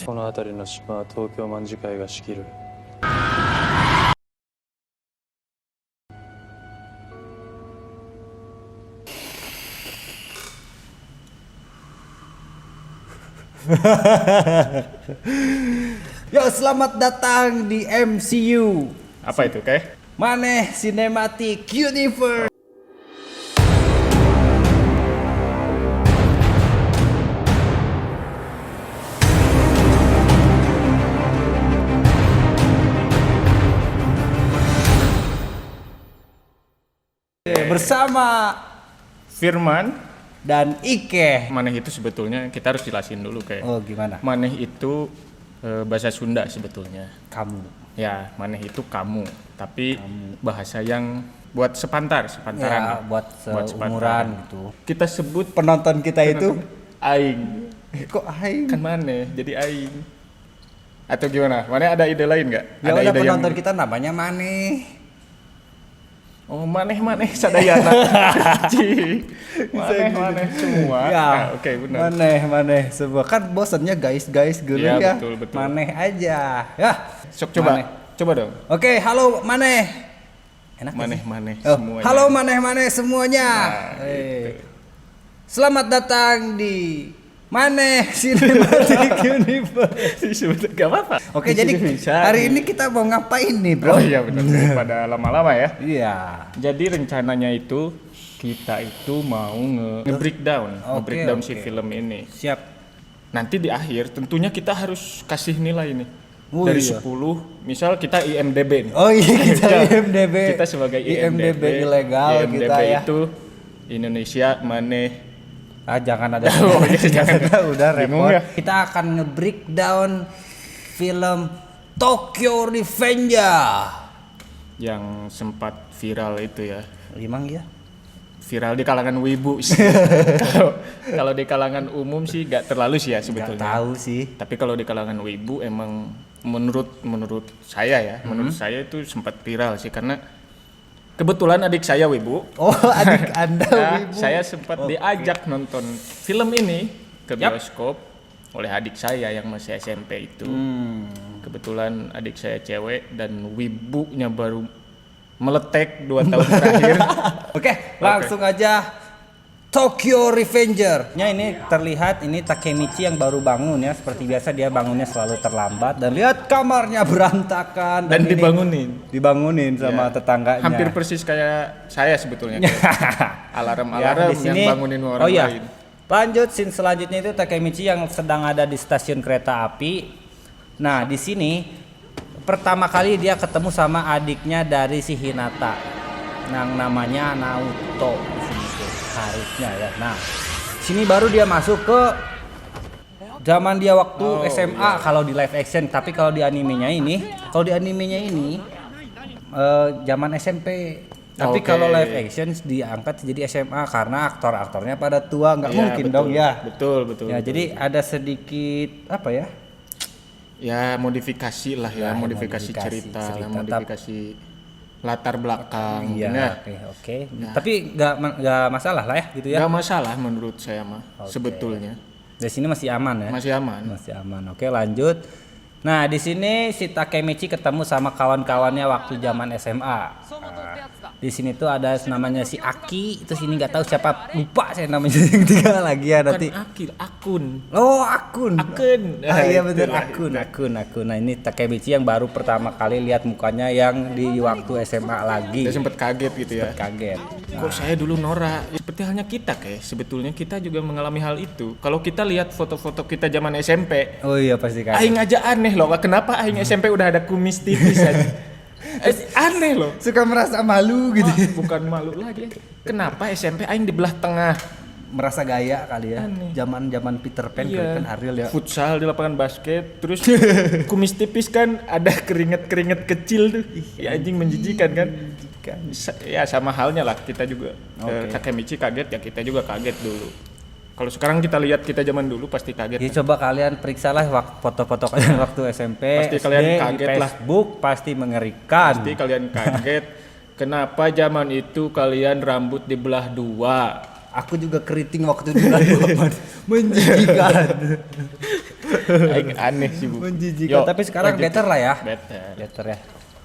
この辺りの島は東京卍會が仕切る。Yo, selamat datang di MCU. Apa itu, Keh? Maneh Cinematic Universe. Bersama Firman, dan Ike. maneh itu sebetulnya kita harus jelasin dulu, Keh. Oh, gimana? Maneh itu bahasa Sunda sebetulnya. Kamu. Ya, maneh itu kamu, tapi bahasa yang buat sepantaran. Ya, buat seumuran gitu. Kita sebut Penonton kita itu aing. kok aing? Kan maneh jadi aing. Atau gimana? Maneh ada ide lain nggak? Ya Ada udah, ide penonton kita namanya Maneh. Oh, maneh sadayana. maneh semua. Ya, Oke, benar. Maneh semua. Kan bosannya guys dulu Ya, ya. betul. Maneh aja. Ya. Sok coba. Maneh. Coba dong. Oke, halo Maneh. Enak gak sih? Maneh Oh, semuanya. halo Maneh semuanya. Nah, gitu. Selamat datang di Maneh Cinematic Universe. Gak apa-apa. Oke, jadi hari ini kita mau ngapain nih, Bro? Oh iya benar, daripada lama-lama ya. Iya. Jadi rencananya itu kita itu mau nge-breakdown, nge-breakdown si film ini. Siap. Nanti di akhir tentunya kita harus kasih nilai nih. Oh, Dari iya. 10, misal kita IMDb nih. Oh iya, kita IMDb. Kita sebagai IMDb ilegal IMDb kita ya. itu Indonesia Maneh. Ah, jangan ada. Oh, iya, jangan. Udah Bingung repot. ya? Kita akan nge-breakdown film Tokyo Revenger. Yang sempat viral itu ya. Emang ya? Viral di kalangan wibu sih. Kalau di kalangan umum sih gak terlalu sih ya Gak sebetulnya. tahu sih. Tapi kalau di kalangan wibu emang menurut saya ya, menurut saya itu sempat viral sih karena kebetulan adik saya wibu. Oh, adik Anda Ya, wibu. saya sempat diajak nonton film ini ke bioskop oleh adik saya yang masih SMP itu. Kebetulan adik saya cewek dan wibunya baru meletek 2 tahun terakhir. Oke, langsung aja Tokyo Revenger-nya ini terlihat ini Takemichi yang baru bangun ya. Seperti biasa dia bangunnya selalu terlambat dan lihat kamarnya berantakan Dan ini dibangunin sama Ya, tetangganya. hampir persis kayak saya sebetulnya. Alarm Ya, di yang sini bangunin orang lain. Lanjut scene selanjutnya itu Takemichi yang sedang ada di stasiun kereta api. Nah, di sini pertama kali dia ketemu sama adiknya dari si Hinata yang namanya Naoto di sini tuh, harusnya ya. Nah, sini baru dia masuk ke zaman dia waktu SMA kalau di live action, tapi kalau di animenya ini, zaman SMP. Tapi kalau live action diangkat jadi SMA karena aktor-aktornya pada tua, nggak mungkin betul. dong ya. Betul. Ya, jadi ada sedikit apa ya? Ya modifikasi lah ya, Ya, modifikasi cerita, modifikasi latar belakang. Iya, ya. oke. Tapi nggak masalah lah ya gitu ya. Gak masalah menurut saya mah sebetulnya. Di sini masih aman ya. Masih aman. Masih aman. Oke, lanjut. Nah, di sini si Takemichi ketemu sama kawan-kawannya waktu zaman SMA. Di sini tuh ada namanya si Aki, itu sini nggak tahu siapa, lupa saya namanya yang tiga lagi ya nanti. Akun. Oh, akun. Ah, iya betul, Itulah. akun. Nah, ini Takemichi yang baru pertama kali lihat mukanya yang di waktu SMA lagi. Saya sempat kaget gitu ya. Kaget. Kok saya dulu norak? Seperti halnya kita kayak sebetulnya kita juga mengalami hal itu. Kalau kita lihat foto-foto kita zaman SMP, Oh iya pasti kaget. aing aja aneh loh. Kenapa aing SMP udah ada kumis tipis aja? Aneh loh. Suka merasa malu gitu. Bukan malu lagi. Kenapa SMP aing di belah tengah? Merasa gaya kali ya. Aneh. Zaman Peter Pan kan Ariel ya. Futsal di lapangan basket, terus kumis tipis kan, ada keringet kecil tuh. Ya anjing menjijikan kan. Ya sama halnya lah kita juga. Takemichi kaget ya, kita juga kaget dulu. Kalau sekarang kita lihat kita zaman dulu pasti kaget. Ya coba kalian periksalah foto-foto kalian waktu SMP, Pasti SD, kalian di kaget lah. Facebook pasti mengerikan. Pasti kalian kaget. Kenapa zaman itu kalian rambut dibelah 2? Aku juga keriting waktu di bulan menjijikan. Aing aneh sih Bu. Menjijikan. Tapi sekarang lanjut. better lah ya. Better. Ya.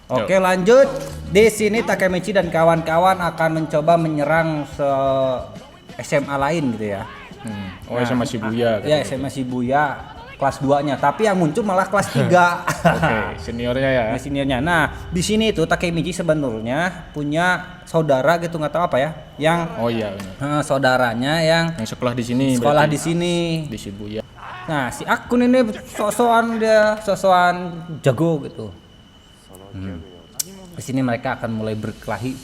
Oke, lanjut. Di sini Takemichi dan kawan-kawan akan mencoba menyerang SMA lain gitu ya. Oh SMA Shibuya. Ya, SMA Shibuya kelas 2-nya, tapi yang muncul malah kelas 3. Oke, seniornya ya. Nah, seniornya. Nah, di sini itu Takemichi sebenarnya punya saudara gitu, nggak tahu apa ya, yang Oh iya. saudaranya yang Yang sekolah di sini. sekolah berarti. di sini. Di Shibuya. Nah, si Akun ini sosokan jago gitu. Di sini mereka akan mulai berkelahi.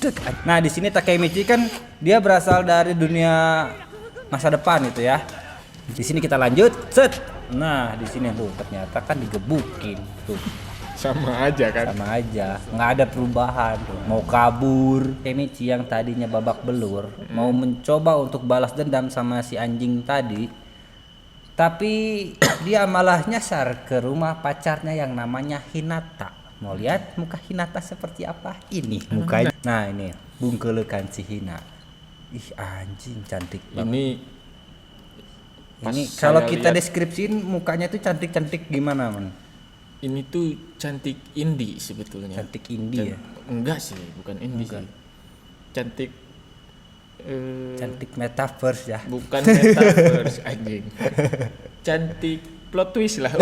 Nah, di sini Takemichi kan dia berasal dari dunia masa depan itu ya. Di sini kita lanjut. Set. Nah, di sini tuh ternyata kan digebukin tuh. Sama aja kan. Sama aja, nggak ada perubahan tuh. Mau kabur. Takemichi yang tadinya babak belur mau mencoba untuk balas dendam sama si anjing tadi. Tapi dia malah nyasar ke rumah pacarnya yang namanya Hinata. Mau lihat muka Hinata seperti apa? Ini mukanya. Nah, ini bungkelekan si Hina. Ih, anjing cantik banget. Ini kalau kita deskripsiin mukanya tuh cantik-cantik gimana, Man? Ini tuh cantik indie sebetulnya. Cantik indie ya? Enggak sih, bukan indie sih. Cantik Cantik metaverse ya. bukan metaverse anjing. Cantik plot twist lah.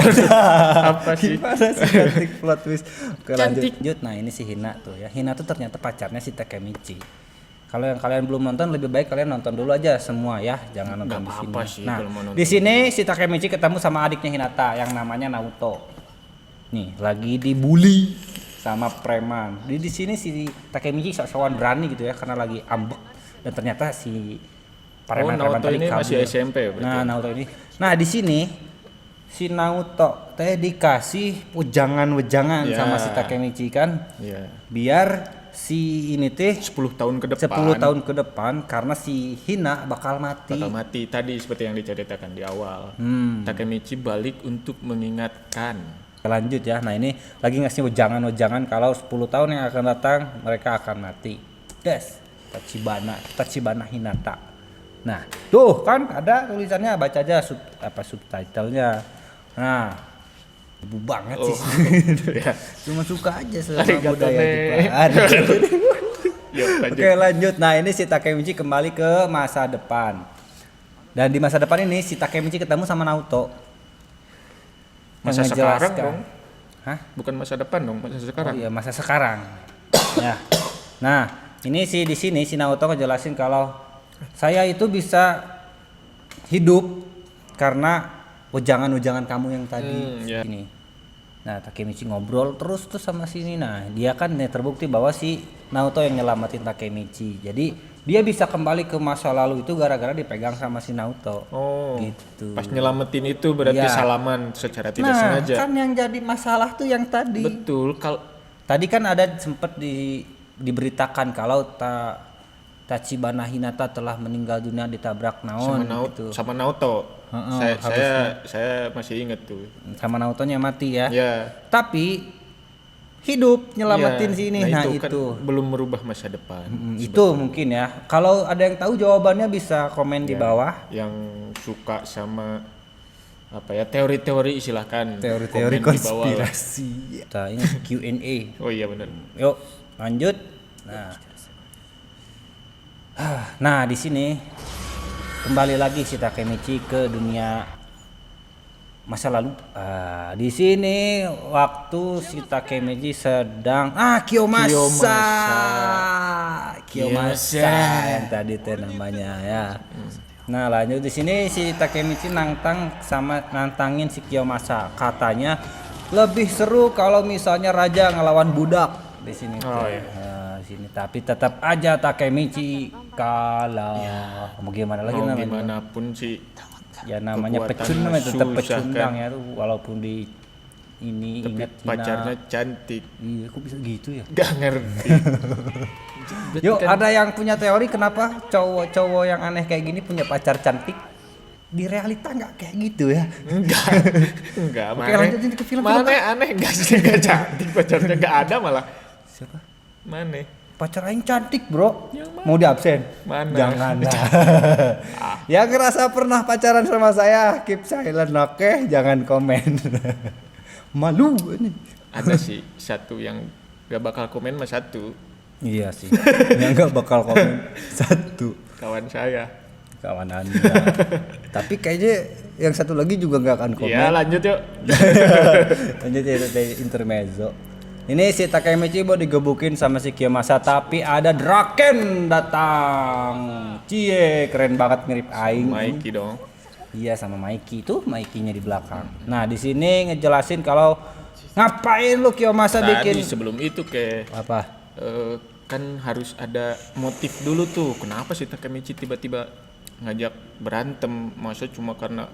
Apa sih? Gimana sih cantik plot twist? Oke, Cantik. lanjut. Nah, ini si Hina tuh ya. Hina tuh ternyata pacarnya si Takemichi. Kalau yang kalian belum nonton, lebih baik kalian nonton dulu aja semua ya, jangan nonton di sini. apa-apa sih Nah, kalau mau nonton. di sini si Takemichi ketemu sama adiknya Hinata yang namanya Naoto. Nih, lagi dibully sama preman. Di sini si Takemichi sok-sokan berani gitu ya, karena lagi ambek dan ternyata si preman-preman Naoto tadi ini kabur. masih SMP ya berarti. Nah, Naoto ini. Nah, di sini si Naoto teh dikasih wejangan-wejangan Ya. sama si Takemichi kan, Iya. biar si ini teh 10 tahun ke depan 10 tahun ke depan karena si Hina bakal mati. bakal mati tadi seperti yang diceritakan di awal. Takemichi balik untuk mengingatkan. Lanjut ya. Nah, ini lagi ngasih wejangan-wejangan kalau 10 tahun yang akan datang mereka akan mati. Des, Tachibana Hinata. Nah, tuh kan ada tulisannya, baca aja subtitlenya. Nah, ibu banget sih. Ya. Cuma suka aja sama Arigato budaya ne. Jepang. Yuk, lanjut. Oke, lanjut. Nah, ini si Takemichi kembali ke masa depan. Dan di masa depan ini si Takemichi ketemu sama Naoto. Masa Yang sekarang ngejelaskan. dong. Hah? Bukan masa depan dong, masa sekarang. Oh iya, masa sekarang. Ya. Nah, ini di sini si Naoto ngejelasin kalau saya itu bisa hidup karena wejangan-wejangan kamu yang tadi. Ya. Ini. Nah, Takemichi ngobrol terus tuh sama sini. Nah, dia kan terbukti bahwa si Naoto yang nyelamatin Takemichi. Jadi dia bisa kembali ke masa lalu itu gara-gara dipegang sama si Naoto. Oh. Gitu. Pas nyelamatin itu berarti Iya. salaman secara tidak Nah, sengaja. kan yang jadi masalah tuh yang tadi. Betul. Tadi kan ada sempet diberitakan kalau Tachibana Hinata telah meninggal dunia ditabrak naon gitu. Sama Naoto. Saya masih ingat tuh. Sama Naotonya mati ya. Ya. Tapi hidup nyelamatin Iya. sini. Nah, Nah, itu kan itu. belum merubah masa depan. Itu mungkin ya. Kalau ada yang tahu jawabannya bisa komen di bawah. Yang suka sama apa ya teori-teori silahkan Teori-teori komen di bawah lah. konspirasi. Nah, ini Q&A. Oh iya benar. Yuk, lanjut. Nah, di sini kembali lagi si Takemichi ke dunia masa lalu. Di sini waktu si Takemichi sedang Kiyomasa yang tadi teh namanya ya. Nah, lanjut di sini si Takemichi nantangin si Kiyomasa. Katanya lebih seru kalau misalnya raja ngelawan budak di sini. Oh, tuh. iya. Nah, sini tapi tetap aja Takemichi kalah. Mau gimana lagi Mau namanya? gimana pun sih Ya namanya kekuatan pecun namanya tetap susah, pecundang kan? ya tuh walaupun di ini tapi ingat pacarnya cantik. Iya, kok bisa gitu ya? Gak ngerti. Yuk, ada yang punya teori kenapa cowok-cowok yang aneh kayak gini punya pacar cantik? Di realita nggak kayak gitu ya? Enggak. Oke, lanjutin ke film. Mana aneh enggak sih, enggak cantik pacarnya enggak ada malah. Siapa? Mana? pacar aing cantik bro, mau di absen? Mana? Jangan lah. Yang ngerasa pernah pacaran sama saya keep silent, oke, jangan komen. Malu ini. Ada sih satu yang gak bakal komen mas satu. Iya sih, yang nggak bakal komen satu Kawan saya. kawan anda. Tapi kayaknya yang satu lagi juga nggak akan komen. Iya lanjut yuk. Lanjut ya dari intermezzo. Ini si Takemichi mau digebukin sama si Kiyomasa, tapi ada Draken datang. Cie, keren banget mirip aing. Mikey dong. Iya sama Mikey tuh, Mikey-nya di belakang. Nah, di sini ngejelasin kalau ngapain lu Kiyomasa Tadi bikin sebelum itu apa? kan harus ada motif dulu tuh. Kenapa sih Takemichi tiba-tiba ngajak berantem? Masa cuma karena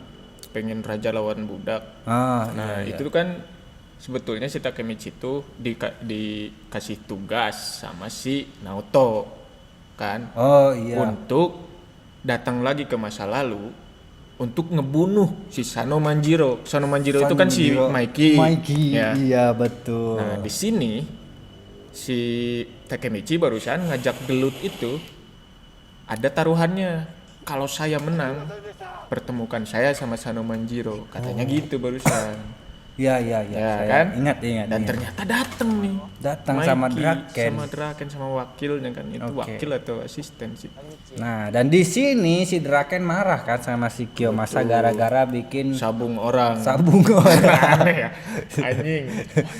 pengen raja lawan budak? Nah iya. itu kan sebetulnya si Takemichi itu dikasih tugas sama si Naoto kan, Oh iya. untuk datang lagi ke masa lalu untuk ngebunuh si Sano Manjiro. Sano Manjiro itu kan si Mikey. Ya. Iya betul. Nah di sini si Takemichi barusan ngajak gelut itu ada taruhannya. Kalau saya menang, pertemukan saya sama Sano Manjiro. Katanya gitu barusan. Iya. Ya Saya kan? Ingat. Dan ternyata datang nih. Datang Mikey sama Draken. Sama Draken sama wakilnya kan. Itu Oke. wakil atau asisten sih. Nah, dan di sini si Draken marah kan sama si Kiyomasa gara-gara bikin Sabung orang. sabung orang. Aneh ya. Anjing.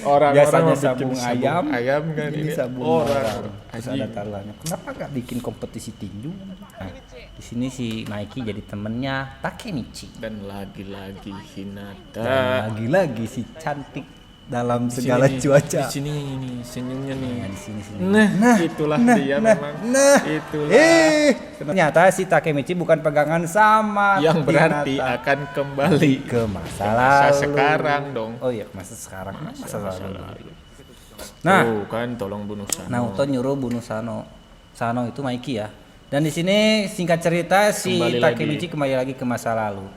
Orang-orang Biasanya mau bikin sabung ayam, Ayam kan ini ini sabung orang. Terus ada taruhannya. Kenapa gak bikin kompetisi tinju? Nah, di sini si Mikey jadi temennya Takemichi. Dan lagi-lagi Hinata. Dan lagi-lagi si cantik dalam Di segala sini nih, cuaca. Di sini ini senyumnya nih. Nah, di sini. Nah, itulah dia memang. Itulah Ternyata si Takemichi bukan pegangan sama yang berarti Hinata. akan kembali ke masa masa lalu. sekarang dong. Oh iya, masa sekarang. Masa lalu. Nah, Tuh kan tolong bunuh Sano. Naoto nyuruh bunuh Sano. Sano itu Mikey ya. Dan di sini singkat cerita si Kembali Takemichi kembali lagi ke masa lalu.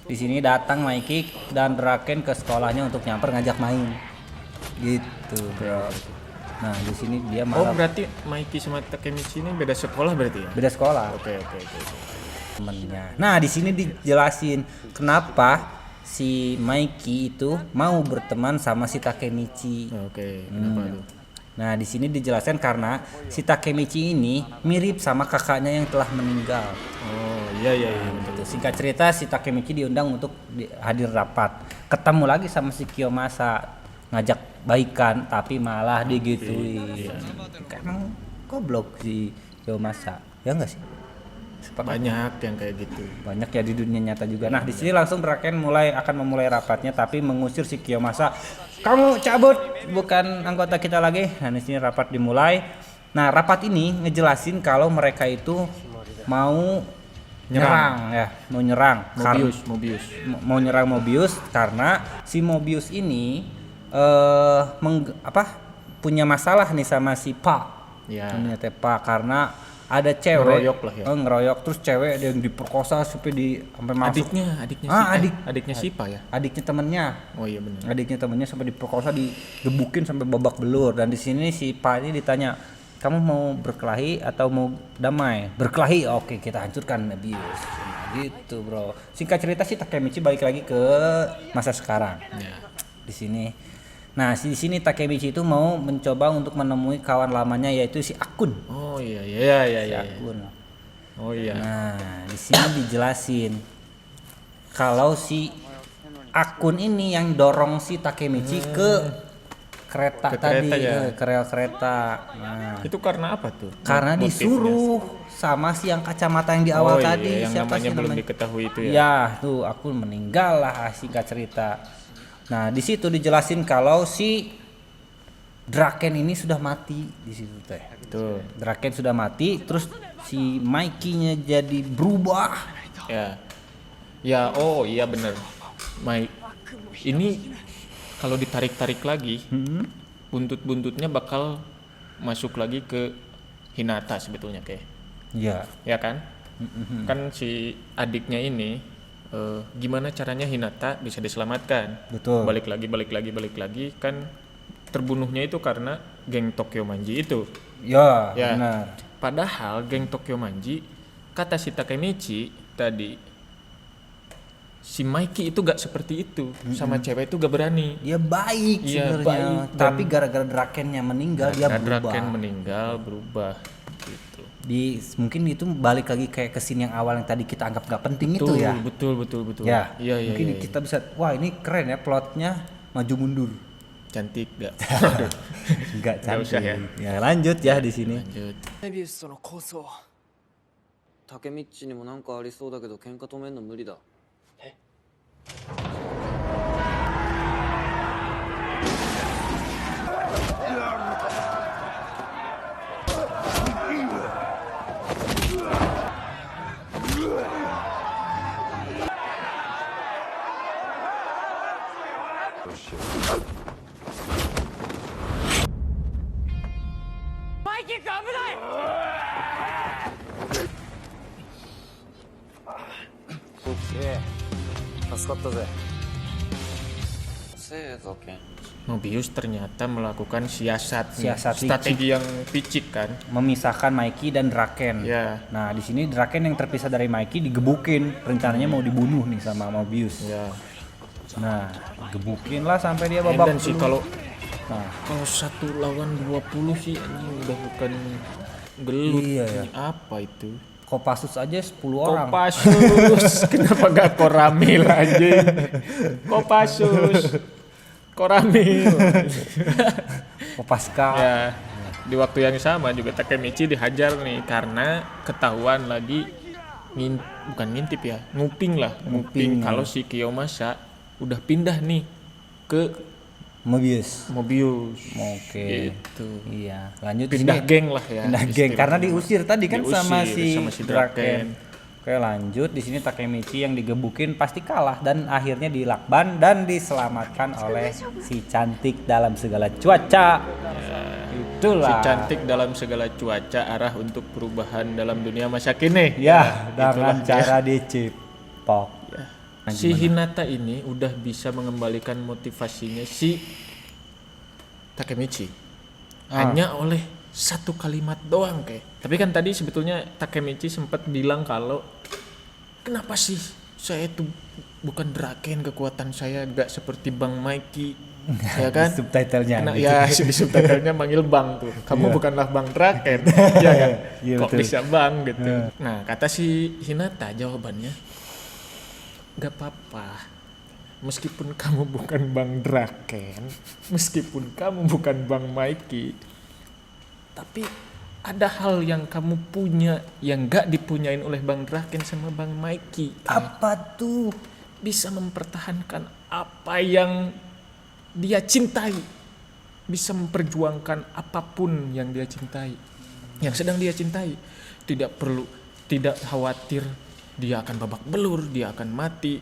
Di sini datang Mikey dan Draken ke sekolahnya untuk nyamper ngajak main. Gitu, bro. Nah, di sini dia Oh malah berarti Mikey sama Takemichi ini beda sekolah berarti ya? beda sekolah Oke. temennya. Nah, di sini dijelasin kenapa si Mikey itu mau berteman sama si Takemichi. Oke, kenapa tuh? Nah, di sini dijelaskan karena si Takemichi ini mirip sama kakaknya yang telah meninggal. Oh iya betul. Gitu. Singkat cerita si Takemichi diundang untuk hadir rapat. Ketemu lagi sama si Kiyomasa, ngajak baikan tapi malah digituin. Emang goblok si Kiyomasa. Ya enggak sih? Banyak yang kayak gitu. Banyak ya di dunia nyata juga. Nah, di sini langsung Draken akan memulai rapatnya tapi mengusir si Kiyomasa. Kamu cabut, bukan anggota kita lagi. Nah, di sini rapat dimulai. Nah, rapat ini ngejelasin kalau mereka itu mau nyerang ya, mau nyerang. Mobius. Mau nyerang Mobius karena si Mobius ini punya masalah nih sama si Pa. Ya. Punya Tepa karena ada cewek Ngeroyok lah ya. ngeroyok, terus cewek ada yang diperkosa sampai masuk. Adiknya adiknya Sipa ya. Adiknya temennya. Oh iya benar. Adiknya temennya sampai diperkosa, digebukin sampai babak belur. Dan di sini si Pa ini ditanya, kamu mau berkelahi atau mau damai? Berkelahi, oke kita hancurkan Mobius. Nah, gitu bro. Singkat cerita sih Takemichi balik lagi ke masa sekarang. Ya. Di sini. Nah, di sini Takemichi itu mau mencoba untuk menemui kawan lamanya yaitu si Akun. Oh iya. Si Akun. Oh iya. Nah, di sini dijelasin kalau si Akun ini yang dorong si Takemichi ke kereta tadi, ke rel kereta. Nah, Itu karena apa tuh? karena Motifnya? disuruh sama si yang kacamata yang di awal iya, tadi. yang Siapa namanya sih belum namanya? diketahui itu ya. Ya, tuh Akun meninggal lah singkat cerita. Nah, di situ dijelasin kalau si Draken ini sudah mati di situ teh. Tuh. Draken sudah mati, terus si Mikey-nya jadi berubah. Ya, oh iya bener. Ini kalau ditarik-tarik lagi, buntut-buntutnya bakal masuk lagi ke Hinata sebetulnya kayak. Iya. Ya kan? Kan si adiknya ini gimana caranya Hinata bisa diselamatkan? Betul. Balik lagi kan terbunuhnya itu karena geng Tokyo Manji itu. Ya, Ya. benar. Padahal geng Tokyo Manji, kata si Takemichi tadi, si Mikey itu gak seperti itu. Sama cewek itu gak berani. Dia baik Iya, sebenarnya, baik. tapi gara-gara Drakennya meninggal dia Karena berubah. Draken meninggal berubah gitu. Mungkin itu balik lagi kayak ke scene yang awal yang tadi kita anggap gak penting Betul, itu ya. betul. Ya, Iya, mungkin iya. kita bisa, wah ini keren ya plotnya maju mundur. Cantik gak? Enggak Nggak usah cantik. ya. Ya lanjut ya di sini. Lanjut. メビウスとの構想タケミッチにもなんかありそうだけど喧嘩止めんの無理だ オッケー助かったぜせーざけん Mobius ternyata melakukan siasat, Siasat strategi yang picik kan. Memisahkan Mikey dan Draken. Ya. Nah di sini Draken yang terpisah dari Mikey digebukin. Rencananya mau dibunuh nih sama Mobius. Ya. Nah gebukin lah sampai dia babak Dan sih belur. kalau Nah, kalau 1 lawan 20 sih anjing udah bukan gelut. Iya, ya. Apa itu? Kopassus aja 10 orang. Kopassus. Kenapa gak Koramil anjing? Kopassus. Koramil. Kopaska. Ya. Di waktu yang sama juga Takemichi dihajar nih karena ketahuan lagi bukan ngintip ya, nguping Nguping, ya. kalau si Kiyomasa udah pindah nih ke Mobius. Oke. Gitu. Iya, lanjut di Pindah sini. geng lah ya. Pindah geng karena istilahnya. diusir tadi kan sama Diusir si sama Draken. Oke, lanjut di sini Takemichi yang digebukin pasti kalah dan akhirnya dilakban dan diselamatkan oleh si cantik dalam segala cuaca. Si Itulah. cantik dalam segala cuaca arah untuk perubahan dalam dunia masa kini. Ya, dengan itulah cara dicipok. ya. Nah, Si gimana? Hinata ini udah bisa mengembalikan motivasinya si Takemichi. Hanya oleh satu kalimat doang kayak. Tapi kan tadi sebetulnya Takemichi sempat bilang kalau kenapa sih saya itu bukan Draken, kekuatan saya gak seperti Bang Mikey, ya kan? Di subtitlenya Nah, gitu. ya di subtitlenya manggil Bang tuh. Kamu bukanlah Bang Draken, ya kan? Iya, Kok betul. bisa Bang gitu. Nah, kata si Hinata jawabannya, gak apa-apa. Meskipun kamu bukan Bang Draken, meskipun kamu bukan Bang Mikey, tapi ada hal yang kamu punya yang gak dipunyain oleh Bang Draken sama Bang Mikey. Apa tuh? Bisa mempertahankan apa yang dia cintai, bisa memperjuangkan apapun yang dia cintai, yang sedang dia cintai. Tidak khawatir dia akan babak belur, dia akan mati.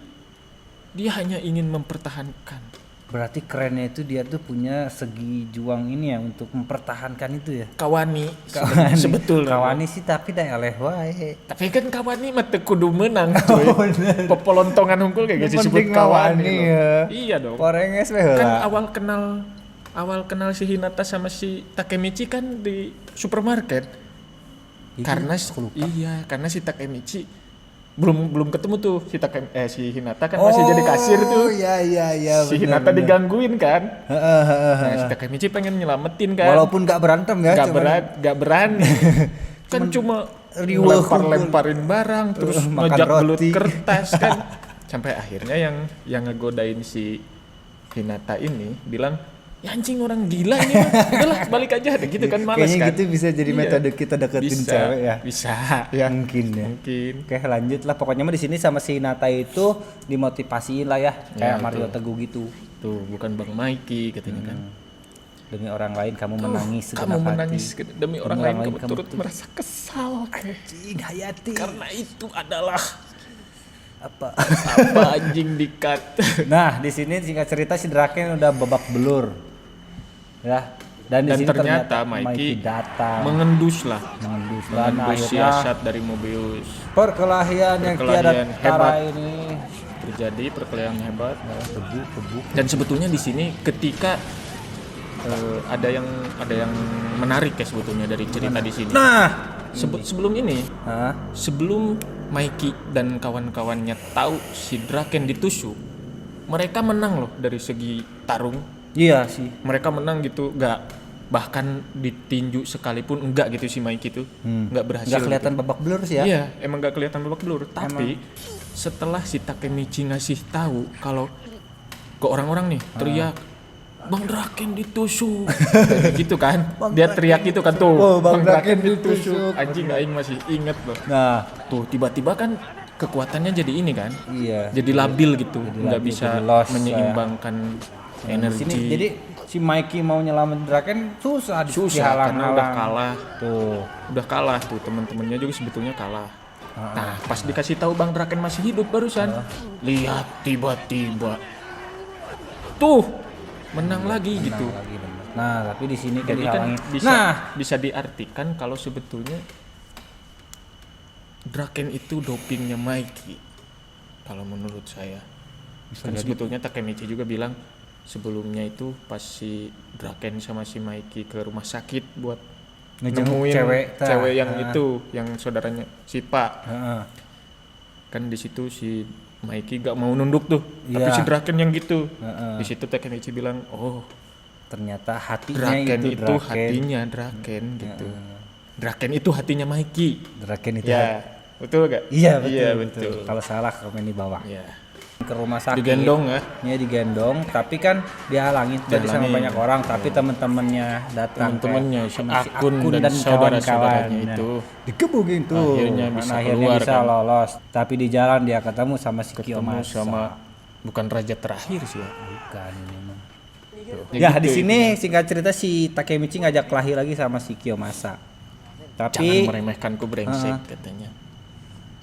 Dia hanya ingin mempertahankan. Berarti kerennya itu dia tuh punya segi juang ini ya untuk mempertahankan itu ya. Kawani, Kawani. sebetulnya. Kawani sih tapi dah eleh wae. Tapi kan Kawani mah teu kudu menang cuy. Pepelontongan hungkul kayak gitu disebut Kawani. loh. ya. Iya dong. Porenges we Kan heula. awal kenal si Hinata sama si Takemichi kan di supermarket. Itu Karena aku lupa. karena si Takemichi belum ketemu tuh si Hinata kan masih jadi kasir tuh. Iya Si bener, Hinata bener. digangguin kan. Heeh. Nah, si Takemichi pengen nyelamatin kan. Walaupun gak berantem ya, Gak berani. Kan cuma riweuh lemparin barang terus makan ngejak belut roti. kertas kan. Sampai akhirnya yang ngegodain si Hinata ini bilang, "Ya anjing orang gila ini mah. Udahlah balik aja deh gitu kan malas Kayaknya kan." gitu bisa jadi Iya. metode kita deketin Bisa, cewek ya. Bisa ya. Mungkin ya. Mungkin. Oke lanjut lah pokoknya mah di sini sama si Hinata itu dimotivasiin lah ya kayak Ya, Mario betul. Teguh gitu. Tuh bukan Bang Mikey katanya kan. Demi orang lain kamu menangis Kamu segenap hati. menangis demi orang lain kamu turut turut merasa kesal kayak. Anjing Hayati. Karena itu adalah Apa? apa anjing dikat. Nah di sini singkat cerita si Draken udah babak belur. Ya. Dan di Dan sini ternyata Mikey Mikey datang. mengendus lah. Mengendus dan Mengendus akhirnya siasat dari Mobius. perkelahian yang Perkelahian tiada hebat. tara ini. Terjadi perkelahian hebat. Debu. Dan sebetulnya di sini ketika ada yang menarik ya sebetulnya dari cerita di sini. Nah, Sebelum ini, Hah? sebelum Mikey dan kawan-kawannya tahu si Draken ditusuk, mereka menang loh dari segi tarung. Iya sih. Mereka menang gitu, bahkan ditinju sekalipun enggak gitu si Mikey itu enggak berhasil. Nggak kelihatan gitu. babak belur sih ya. Iya, emang enggak kelihatan babak belur. Tapi setelah si Takemichi ngasih tahu kalau ke orang-orang nih teriak, Bang Draken ditusuk. Kayak gitu kan. Dia teriak gitu kan tuh. Oh, Bang Draken ditusuk. Anjing aing masih inget loh. Nah, Tuh tiba-tiba kan kekuatannya jadi ini kan. iya. Jadi labil gitu. Nggak labil, bisa jadi lost, menyeimbangkan Di energi. sini jadi si Mikey mau nyelamatin Draken susah susah karena udah kalah. Tuh. Udah kalah tuh, teman-temannya juga sebetulnya kalah. Nah, pas dikasih tahu Bang Draken masih hidup barusan, lihat tiba-tiba tuh menang lagi gitu. Lagi bener. Nah, tapi di sini Jadi kan dihalangi. bisa diartikan kalau sebetulnya Draken itu dopingnya Mikey. Kalau menurut saya. Kan sebetulnya Takemichi juga bilang sebelumnya itu pas si Draken sama si Mikey ke rumah sakit buat Ngejenguk nemuin cewek yang itu, yang saudaranya si Pak. Heeh. Kan di situ si Mikey gak mau nunduk tuh, tapi Iya. si Draken yang gitu. Heeh. Di situ Takemichi bilang, oh Ternyata hatinya Draken itu itu Draken. hatinya Draken gitu. Draken itu hatinya Mikey. Draken itu. Ya, betul gak? Iya, betul. Iya betul. Kalau salah komen di bawah. Ya. Ke rumah sakit. Digendong ya. Ya digendong, tapi kan dihalangin tadi sama Dihalangin. banyak orang, tapi teman-temannya datang. Teman-temannya, kayak si sama si Akun dan saudara-saudaranya kawan-kawannya. itu. Digebukin tuh. Akhirnya bisa akhirnya keluar bisa kan. lolos. Tapi di jalan dia ketemu sama si Ketemu Kiyomasa. sama bukan raja terakhir sih ya. Bukan memang. Ya Ya, gitu di sini singkat cerita si Takemichi ngajak kelahi lagi sama si Kiyomasa. Jangan Tapi meremehkanku brengsek katanya.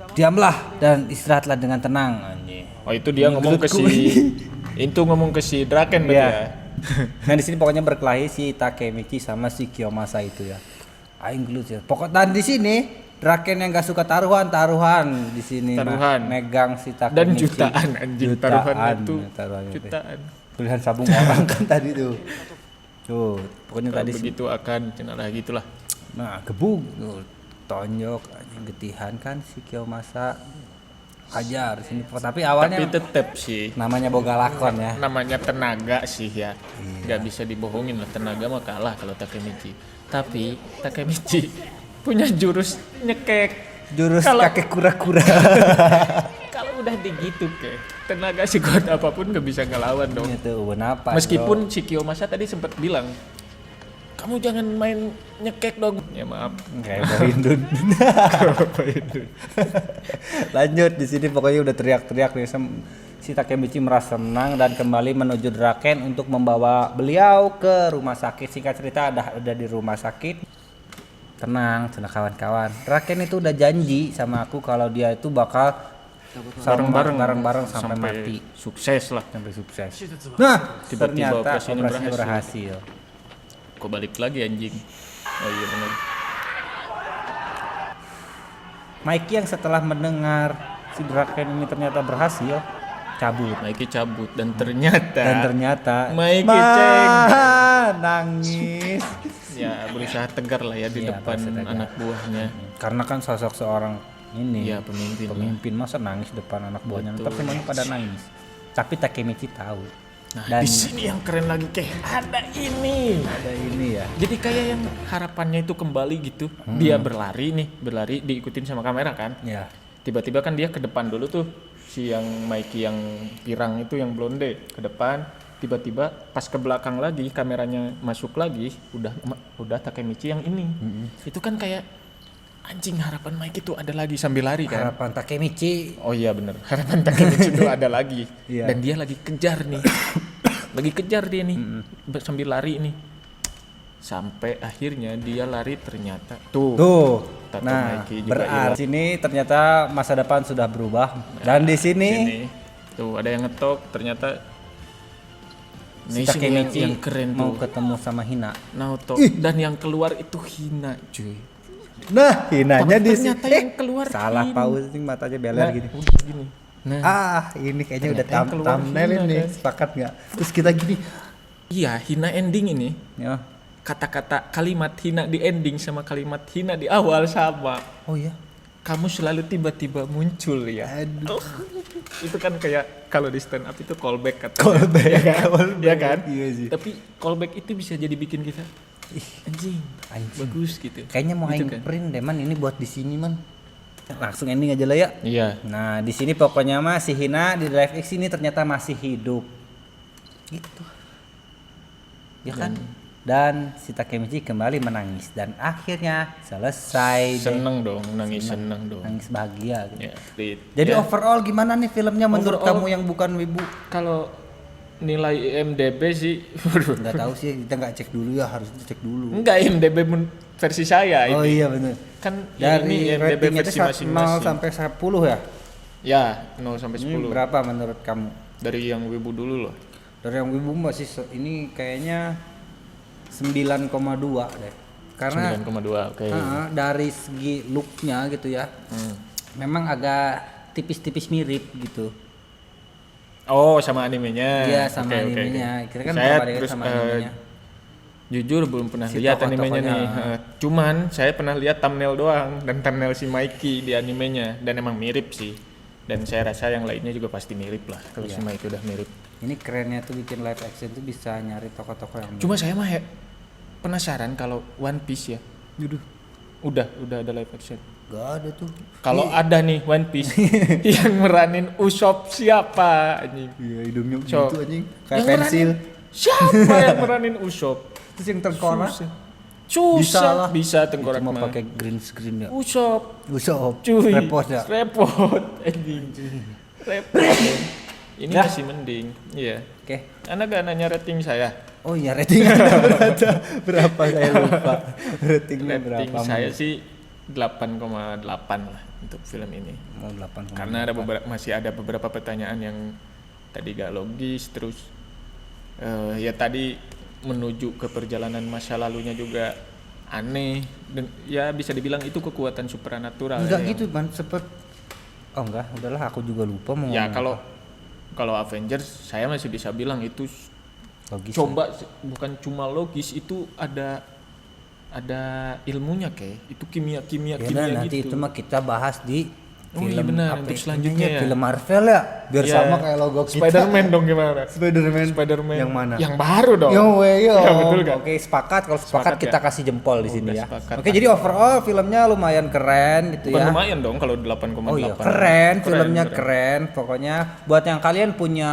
diamlah dan istirahatlah dengan tenang. Anjing. Oh itu dia ngomong ke si itu ngomong ke si Draken berarti Iya. ya. Nah di sini pokoknya berkelahi si Takemichi sama si Kiyomasa itu ya. Aing gelut ya. Pokok dan di sini Draken yang gak suka taruhan di sini. Taruhan. Megang si Takemichi. Dan jutaan anjing taruhan itu. taruhannya teh. Jutaan. Tulisan sabung orang kan tadi tuh. Tuh, pokoknya tadi sih. Begitu akan cenah gitulah. Nah, gebuk. Tuh, tonjok anjing getihan kan si Kiyomasa. Ajar di sini. Tapi awalnya Tapi tetep sih namanya boga lakon ya. namanya tenaga sih ya. Iya. Nggak bisa dibohongin lah, tenaga mah kalah kalau Takemichi. Tapi Takemichi punya jurus nyekek. Jurus Kalau- kakek kura-kura. Kalau udah digitu ke tenaga sekuat apapun nggak bisa ngelawan dong. Itu kenapa? Meskipun si Kiyomasa tadi sempat bilang, kamu jangan main nyekek dong. Ya maaf. kayak Bohindun. Lanjut di sini pokoknya udah teriak-teriak nih si Takemichi merasa senang dan kembali menuju Draken untuk membawa beliau ke rumah sakit. Singkat cerita ada di rumah sakit. Tenang, kawan-kawan. Draken itu udah janji sama aku kalau dia itu bakal bareng-bareng sampai mati, Sukses lah. sampai sukses. Nah, Tiba-tiba ternyata operasinya operasinya berhasil. Kok balik lagi anjing? Oh iya benar. Mikey yang setelah mendengar si Draken ini ternyata berhasil cabut. Mikey cabut dan ternyata Mikey nangis. ya berusaha tegar lah ya di Iya, depan berusaha tegar. anak buahnya. Karena kan sosok seorang ini Iya pemimpin. lah. pemimpin masa nangis depan anak buahnya. Betul. Tapi semuanya pada nangis. Tapi Takemichi tahu. Nah Dan di sini yang keren lagi ada ini. ada ini ya. Jadi kayak yang harapannya itu kembali gitu. Dia berlari diikutin sama kamera kan. Ya. Tiba-tiba kan dia ke depan dulu tuh si yang Mikey yang pirang itu yang blonde ke depan. Tiba-tiba pas ke belakang lagi kameranya masuk lagi udah Takemichi yang ini. Itu kan kayak anjing harapan Mikey tuh ada lagi sambil lari kan. Harapan Takemichi. Oh iya bener, harapan Takemichi itu ada lagi. Iya. Dan dia lagi kejar nih. Lagi kejar dia nih sambil lari nih. Sampai akhirnya dia lari ternyata Tuh. Tato Nah, Mikey juga berarti sini ternyata masa depan sudah berubah. Dan di sini ini tuh ada yang ngetok ternyata si ini sini Takemichi yang keren mau tuh ketemu sama Hina. Naoto dan yang keluar itu Hina cuy. Nah, Hinanya di Ternyata yang keluar salah Hina. paus ini matanya beler Nah, gini. udah gini. Nah, Ini kayaknya udah Ternyata yang keluar thumbnail Hina, ini. kan. Sepakat nggak? Terus kita gini, Iya, hina ending ini. Ya. Kata-kata kalimat hina di ending sama kalimat hina di awal sama. Oh iya. Kamu selalu tiba-tiba muncul ya. Aduh. Itu kan kayak kalau di stand up itu callback katanya. Callback, ya kan? callback. Ya kan? Iya sih. Tapi callback itu bisa jadi bikin kita anjing. Bagus gitu. Kayaknya mau Gitu aing kan? print deh man, ini buat di sini man. Langsung ending aja lah ya. Iya. Nah, di sini pokoknya mah si Hina di Drive X ini ternyata masih hidup. Gitu. Ya kan? Dan si Takemichi kembali menangis dan akhirnya selesai deh. Seneng dong, nangis seneng dong. Nangis bahagia gitu. Ya, Rit. Jadi Ya, overall gimana nih filmnya menurut Overall- kamu yang bukan wibu? kalau nilai IMDb sih waduh. Nggak tahu sih, kita nggak cek dulu ya, harus dicek dulu. Enggak IMDb versi saya Oh ini. iya benar. Kan Dari ini IMDb ratingnya itu versi 0 masing-masing. sampai 10 ya? Ya, 0 sampai Ini 10. berapa menurut kamu? Dari yang Wibu dulu loh. Dari yang wibu masih ini kayaknya 9,2 deh. Karena 9,2. Oke. dari segi looknya gitu ya, memang agak tipis-tipis mirip gitu. Oh, sama animenya. Iya sama Oke, oke, animenya. oke. Kita kan Saya perbandingan terus sama animenya. jujur belum pernah Si lihat animenya tokoh-tokohnya. nih. Cuman saya pernah lihat thumbnail doang dan thumbnail si Mikey di animenya dan emang mirip sih. Dan saya rasa yang lainnya juga pasti mirip lah kalau si Mikey udah mirip. Ini kerennya tuh bikin live action tuh bisa nyari tokoh-tokoh yang Cuma saya mah penasaran kalau One Piece ya. Udah ada live action. gak ada tuh. Kalau ada nih One Piece yang meranin Usopp siapa anjing? Iya hidungnya Cok. gitu anjing. Yang Kayak pensil. Siapa yang meranin Usopp? Terus yang tengkorak Susah. lah. Bisa tengkorak Cuma mah. pakai green screen ya. Usopp. Usop. Cuy. Repot ya. Repot anjing. Repot. Ini Ya. masih mending. Iya. Oke. Anda gak nanya rating saya? Oh iya rating berapa saya lupa. Ratingnya Rating berapa? saya sih 8,8 lah untuk film ini. Mau 8. Karena ada masih ada beberapa pertanyaan yang tadi gak logis, terus ya tadi menuju ke perjalanan masa lalunya juga aneh dan ya bisa dibilang itu kekuatan supranatural. Enggak ya, gitu man, sepet. Oh enggak, udahlah aku juga lupa mau Ya ngomong kalau Avengers saya masih bisa bilang itu apa. Logis. coba bukan cuma logis, itu ada ilmunya kayak itu kimia Ya udah, nanti gitu. itu mah kita bahas di Oh film iya benar, apa untuk ya? selanjutnya Namanya ya. film Marvel ya, biar Ya, sama kayak logo kita. Spider-Man dong gimana? Spider-Man. Yang mana? Yang baru dong. Yo, yo. Ya, betul kan? Oke, sepakat. Kalau sepakat Sepakat kita ya? kasih jempol di sini Udah ya. sepakat. Oke, jadi overall filmnya lumayan keren gitu Bukan ya. lumayan dong kalau 8,8. Oh iya, keren, filmnya keren. Pokoknya buat yang kalian punya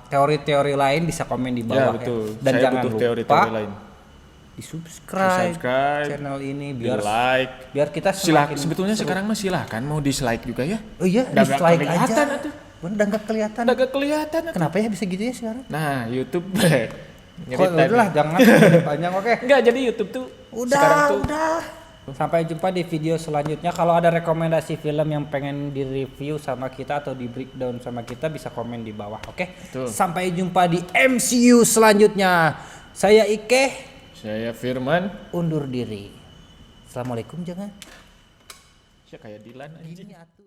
teori-teori lain bisa komen di Ya bawah betul. Dan Saya jangan butuh lupa teori-teori lain. di-subscribe Di-subscribe, channel ini Di biar like. biar kita semakin Sebetulnya seru. sekarang mah silakan mau dislike juga ya. Oh iya, Udah nggak dislike kelihatan aja. atuh. Udah nggak kelihatan. Udah gak kelihatan. atuh. Kenapa ya bisa gitu ya sekarang? Nah, YouTube Kok udahlah jangan panjang oke. Enggak, jadi YouTube tuh sekarang tuh Udah. Sampai jumpa di video selanjutnya. Kalau ada rekomendasi film yang pengen di-review sama kita atau di breakdown sama kita bisa komen di bawah, oke? Betul. Sampai jumpa di MCU selanjutnya. Saya Ike, saya Firman. undur diri. Assalamualaikum jangan. Saya kayak Dilan anjing. Gini atuh.